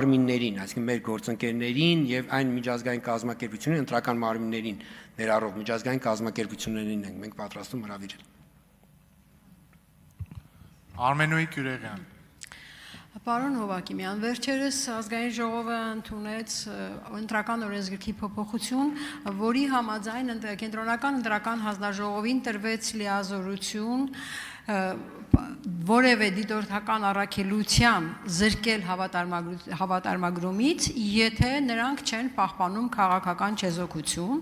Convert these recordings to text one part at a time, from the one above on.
մարմիններին, այսինքն մեր գործընկերներին եւ այն միջազգային կազմակերպություններին, ընտրական մարմիններին ներառող միջազգային կազմակերպություններին ենք մենք պատրաստում հրավիրել։ Արմենուհի Գյուրեղյան։ Պարոն Հովակիմյան, վերջերս ազգային ժողովը ընդունեց ընտրական օրենսգրքի փոփոխություն, որի համաձայն կենտրոնական ընտրական հանձնաժողովին տրվեց լիազորություն որևէ դիտորդական առաքելության զրկել հավատարմագրումից, եթե նրանք չեն պահպանում քաղաքական չեզոքություն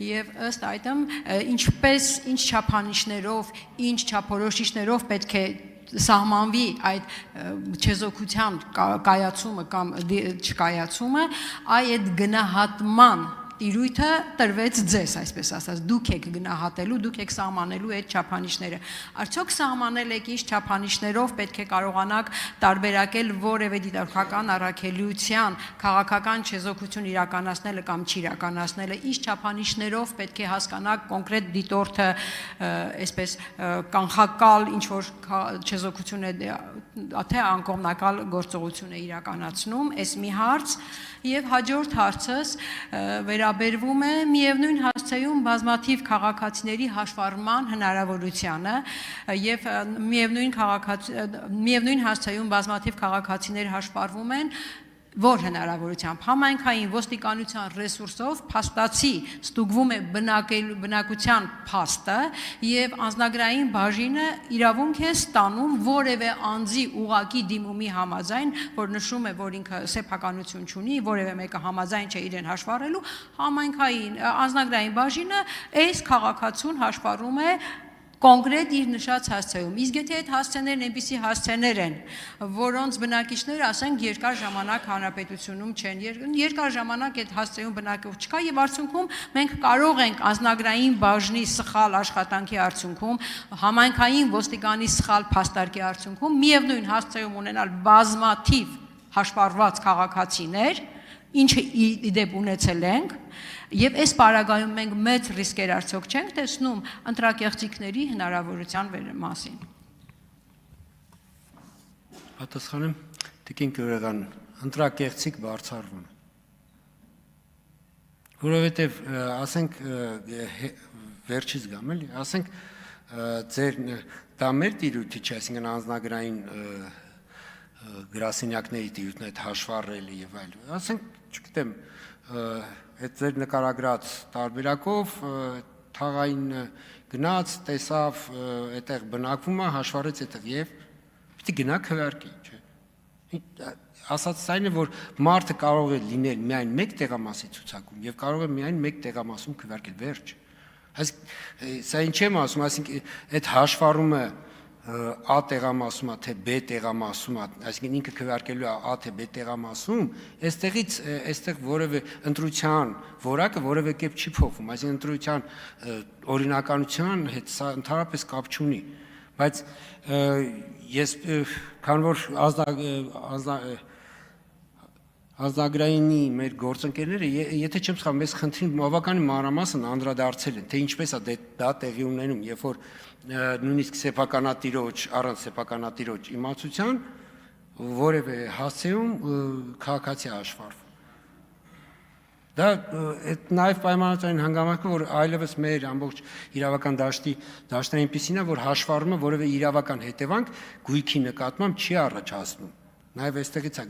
եւ ըստ այդմ ինչ չափանիշներով, ինչ չափորոշիչներով պետք է սահմանվի այդ չեզոքության կայացումը կամ չկայացումը, այդ գնահատման տիրույթը տրվեց ձեզ, այսպես ասած, դուք եք գնահատելու, դուք եք սահմանելու այդ չափանիշները։ Արդյոք սահմանել եք ինչ չափանիշներով պետք է կարողանաք տարբերակել որևէ դիտորդական առաքելության քաղաքական չեզոքություն իրականացնելը կամ չիրականացնելը, ինչ չափանիշներով պետք է հասկանաք կոնկրետ դիտորդը, այսպես կանխակալ ինչ որ չեզոքություն է, թե անկողմնակալ գործողություն է իրականացնում, այս մի հարց, եւ հաջորդ հարցս վերաբերվում է միևնույն հասցեում բազմաթիվ քաղաքացիների հաշվառման հնարավորությանը եւ միևնույն հասցեում բազմաթիվ քաղաքացիներ հաշվառվում են որ հնարավորությամբ համայնքային ոստիկանության ռեսուրսով փաստացի ստուգվում է բնակության փաստը եւ անձնագրային բաժինը իրավունք է ստանում որևէ անձի ուղակի դիմումի համաձայն, որ նշում է, որ ինքը սեփականություն չունի, որևէ մեկը համաձայն չէ իրեն հաշվառելու, համայնքային անձնագրային բաժինը այս քաղաքացուն հաշվառում է կոնկրետ իր նշած հասցեում, իսկ եթե այդ հասցեներն այնպիսի հասցեներ են, որոնց բնակիչները, ասենք, երկար ժամանակ հանրապետությունում չեն, երկար ժամանակ այդ հասցեում բնակվող չկա եւ արդյունքում մենք կարող ենք անձնագրային բաժնի սխալ աշխատանքի արդյունքում, համայնքային ոստիկանի սխալ փաստարկի արդյունքում միևնույն հասցեում ունենալ բազմաթիվ հաշվառված քաղաքացիներ, ինչը իդեպ ունեցել ենք, եւ այս պարագայում մենք մեծ ռիսկեր արդյոք չենք տեսնում ընտրակեղծիքների հնարավորության մասին։ Պատասխանեմ, Տիկին Գյուրեղյան, ընտրակեղծիք բարձրանում։ Որովհետեւ ասենք վերջից գամ էլի, ասենք ձեր դա մեր տիրույթի չէ, այսինքն անձնագրային գրասենյակների տիրույթն այդ հաշվառելը եւ այլն։ Ասենք, չգիտեմ, այդ ձեր նկարագրած տարբերակով թաղային գնաց, տեսավ, այդտեղ բնակվում է, հաշվառեց այդտեղ եւ պիտի գնա քվեարկի, չէ։ Ասածս այն է, որ մարդը կարող է լինել միայն մեկ տեղամասի ցուցակում եւ կարող է միայն մեկ տեղամասում քվեարկել, վերջ։ Այսինքն, սա ինչ եմ ասում, այսինքն այդ հաշվառումը A տեղամասում է, թե B տեղամասում է, այսինքն ինքը քվեարկելու է A թե B տեղամասում, այստեղից այստեղ որևէ ընտրության որակը որևէ կերպ չի փոխվում, այսինքն ընտրության օրինականության հետ սա ընդհանրապես կապ չունի, բայց ես քան որ ազգագրայինի մեր գործընկերները, եթե չեմ սխալվում, մեզ խնդրին բավականին մանրամասն անդրադարձել են, թե ինչպես է դա տեղի ունենում, երբ որ նույնիսկ սեփականատիրոջ, առանց սեփականատիրոջ իմացության որևէ հասցեում քաղաքացի հաշվառվում։ Դա նաև պայմանավորվածային հանգամանք է, որ այլևս մեր ամբողջ իրավական դաշտը այնպիսին է, որ հաշվառումը որևէ իրավական հետևանք գույքի նկատմամբ չի առաջացնում։ Նաև այստեղից է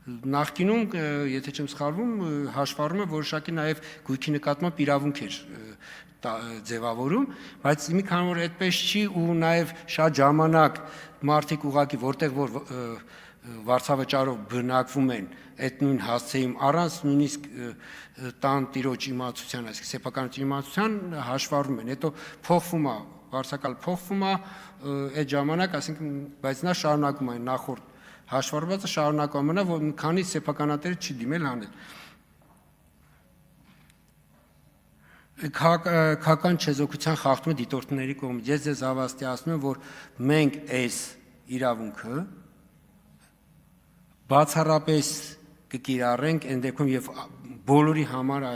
նախկինում, եթե չեմ սխալվում, հաշվառումը որոշակի նաև գույքի նկատմամբ իրավունք էր ձևավորում, բայց մի քանի որ այդպես չի ու նաև շատ ժամանակ մարդիկ ուղղակի որտեղ որ վարձավճարով բնակվում են այդ նույն հասցեում առանց նույնիսկ տան տիրոջ իմացության, այսինքն սեփականության իմացության հաշվառվում են, հետո փոխվում է, վարձակալ փոխվում է այդ ժամանակ, այսինքն բայց նա շարունակում է նախորդ հաշվառվածը շարունակում մնա, որ քանի սեփականատերը չի դիմել անել։ Քաղաքական չեզոքության խախտումը դիտորդների կողմից։ Ես ձեզ հավաստիացնում եմ, որ մենք այս իրավունքը բացառապես կկիրառենք այն դեպքում եւ բոլորի համար,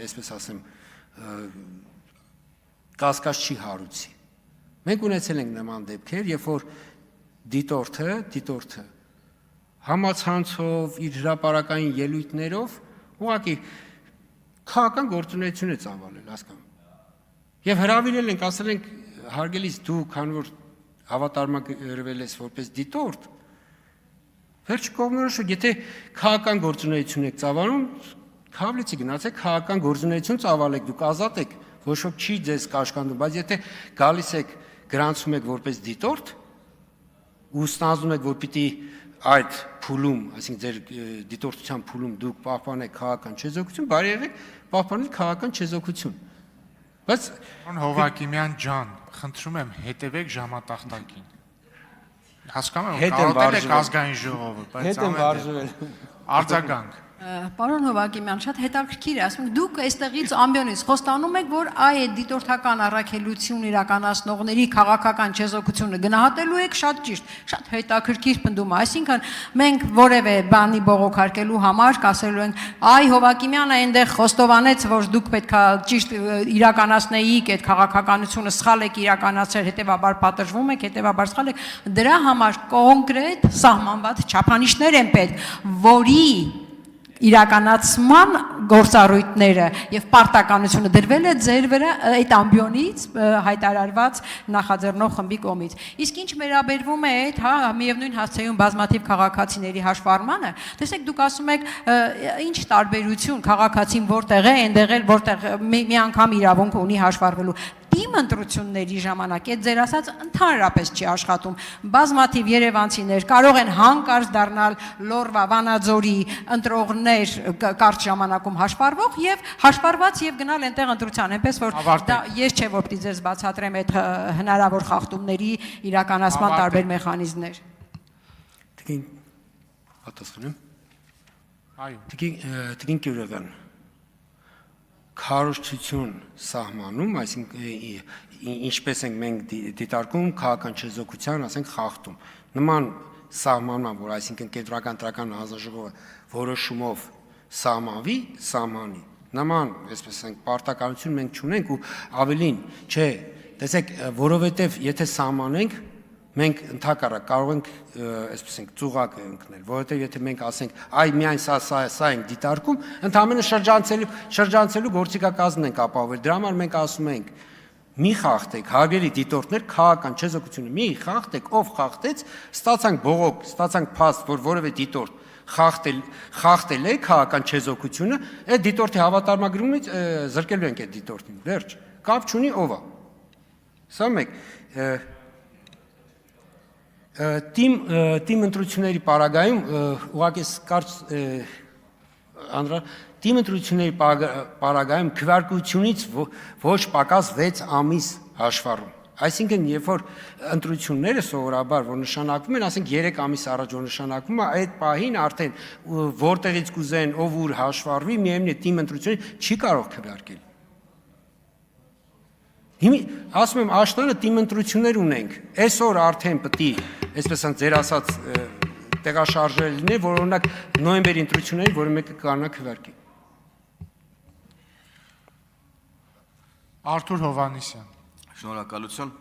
այսպես ասեմ, կասկած չի հարուցի։ Մենք ունեցել ենք նման դեպքեր, երբ որ դիտորդը համացանցով, իր հրապարակային ելույթներով ուղղակի քաղաքական գործունեություն է ծավալել, հասկանում։ Եվ հրավիրել ենք, ասել ենք, հարգելիս դու, քանի որ հավատարմագրվել ես որպես դիտորդ, վերջ կողմնորոշեք, եթե քաղաքական գործունեություն եք ծավալում, Քավլիցի գնացեք քաղաքական գործունեություն ծավալեք, դուք ազատ եք, ոչ ոք չի ձեզ կաշկանդում, բայց եթե գալիս եք գրանցում եք որպես դիտորդ ու ստանձնում եք, որ պիտի այդ փուլում, այսինքն ձեր դիտորդության փուլում դուք պահպանեք քաղաքական չեզոքություն, բարի եղեք պահպանել քաղաքական չեզոքություն։ Բայց Հովակիմյան ջան, խնդրում եմ հետևեք ժամատախտակին։ Հասկանում եմ, Հետ եմ կարոտել եք վարժվել։ ազգային ժողովը, բայց հետ եմ վարժվել։ արձագանք։ Պարոն Հովակիմյան, շատ հետաքրքիր է, ասում եք, դուք այստեղից ամբիոնից խոստանում եք, որ այդ դիտորդական առաքելություն իրականացնողների քաղաքական չեզոքությունը գնահատելու եք, շատ ճիշտ, շատ հետաքրքիր պնդում է, այսինքն մենք որևէ բանի բողոքարկելու համար կասելու ենք, այ Հովակիմյանը այնտեղ խոստովանեց, որ դուք պետքա ճիշտ իրականացնեիք այդ քաղաքականությունը, սխալ եք իրականացրել, հետևաբար պատժվում եք, հետևաբար սխալ եք, դրա համար կոնկրետ սահմանված չափանիշներ են պետք, որի իրականացման գործառույթները եւ պարտականությունը դրվել է ձեր վրա այդ ամբիոնից հայտարարված նախաձեռնող խմբի կողմից։ Իսկ ինչ վերաբերվում է այդ, միևնույն հասցեում բազմաթիվ քաղաքացիների հաշվառմանը, տեսեք դուք ասում եք ինչ տարբերություն քաղաքացին որտեղ է, այնտեղ էլ որտեղ մի անգամ իրավունք ունի հաշվառվելու։ Թիմ ընտրությունների ժամանակ այդ ձեր ասած ընդհանրապես չի աշխատում։ Բազմաթիվ երևանցիներ կարող են հանկարծ դառնալ Լոռվա, Վանաձորի ընտրողներ կարճ ժամանակում հաշվառվող եւ հաշվառված եւ գնալ այնտեղ ընտրության, այնպես որ դա ես չէ որ պիտի ձեզ բացատրեմ այդ հնարավոր խախտումների իրականացման տարբեր մեխանիզմներ։ Տիկին պատասխանեմ։ Այո։ Տիկին Գյուրեգյան քարոզչություն սահմանում, այսինքն ինչպես ենք մենք դիտարկում քաղաքական չեզոքության, ասենք խախտում։ Նման սահմանման, որ այսինքն կենտրոնական տրական հանձնաժողովը որոշումով սահմանվի, սահմանի։ Նման, այսպես ասենք, պարտականություն մենք չունենք ու ավելին, չէ, տեսեք, որովհետև եթե սահմանենք մենք ընդհակառակ կարող ենք, այսպես ենք, ծուղակը ընկնել, որովհետև եթե մենք ասենք, այ միայն սա ենք դիտարկում, ընդհանրապես շրջանցելու գործիքակազմն ենք ապահովել։ Դրա համար մենք ասում ենք, մի խախտեք, հարգելի դիտորդներ, քաղաքական չեզոքությունը մի խախտեք, ով խախտեց, ստացանք բողոք, ստացանք փաստ, որ որևէ դիտորդ խախտել է քաղաքական չեզոքությունը, այդ դիտորդի հավատարմագրումից զրկելու ենք այդ դիտորդին։ Վերջ, կապ չունի ով է։ Սա մեկ Թիմ ընտրությունների պարագայում ուղղակի կարճ թիմ ընտրությունների պարագայում քվեարկությունից ոչ պակաս 6 ամիս հաշվառում։ Այսինքն, երբ որ ընտրությունները սովորաբար որ նշանակվում են, ասենք 3 ամիս առաջ որ նշանակվում է, այդ պահին արդեն որտեղից կուզեն, ով ուր հաշվառվի, միևնույն է թիմ ընտրությունը չի կարող քվեարկել։ Հիմա ասում եմ աշտանը թիմ ընտրություններ ունենք։ Այսօր արդեն պետք է, այսպես ասած, ձեր ասած տեղաշարժել լինի, որ օրինակ նոյեմբերի ընտրությունների, որը մեկը կանա քվեարկի։ Արթուր Հովանեսյան։ Շնորհակալություն։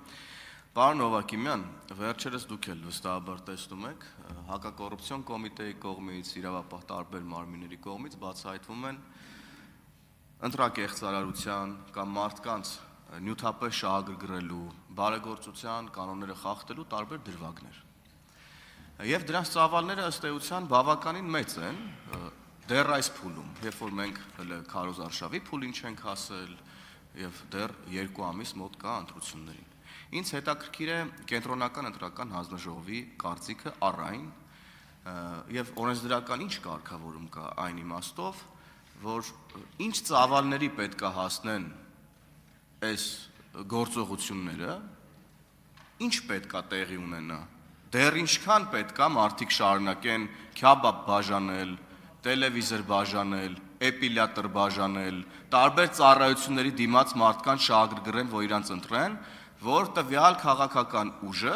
Պարոն Հովակիմյան, վերջերս դուք էլ վստահաբար տեսնում եք, հակակոռուպցիոն կոմիտեի կողմից, իրավապահ տարբեր մարմինների կողմից բացահայտվում են ընտրակեղծարարության կամ մարդկանց նյութապես շահագրգռելու, բարեգործության կանոնները խախտելու տարբեր դրվագներ։ Եվ դրանց ծավալները ըստ էության բավականին մեծ են, դեռ այս փուլում, երբ որ մենք հələ քարոզարշավի փուլին չենք հասել եւ դեռ 2 ամիս մոտ կա ընտրություններին։ Ինձ հետաքրքիր է կենտրոնական ընտրական հանձնաժողովի կարծիքը առ այն եւ օրենսդրական ինչ կարգավորում կա այն իմաստով, որ ինչ ծավալների պետք է հասնեն այս գործողությունները, ինչ պետք է տեղի ունենա, դեռ ինչքան պետք է մարդիկ շարունակեն քյաբաբ բաժանել, տելևիզոր բաժանել, էպիլյատոր բաժանել, տարբեր ծառայությունների դիմաց մարդկանց շահագրգռեն, որ իրանց ընտրեն, որ տվյալ քաղաքական ուժը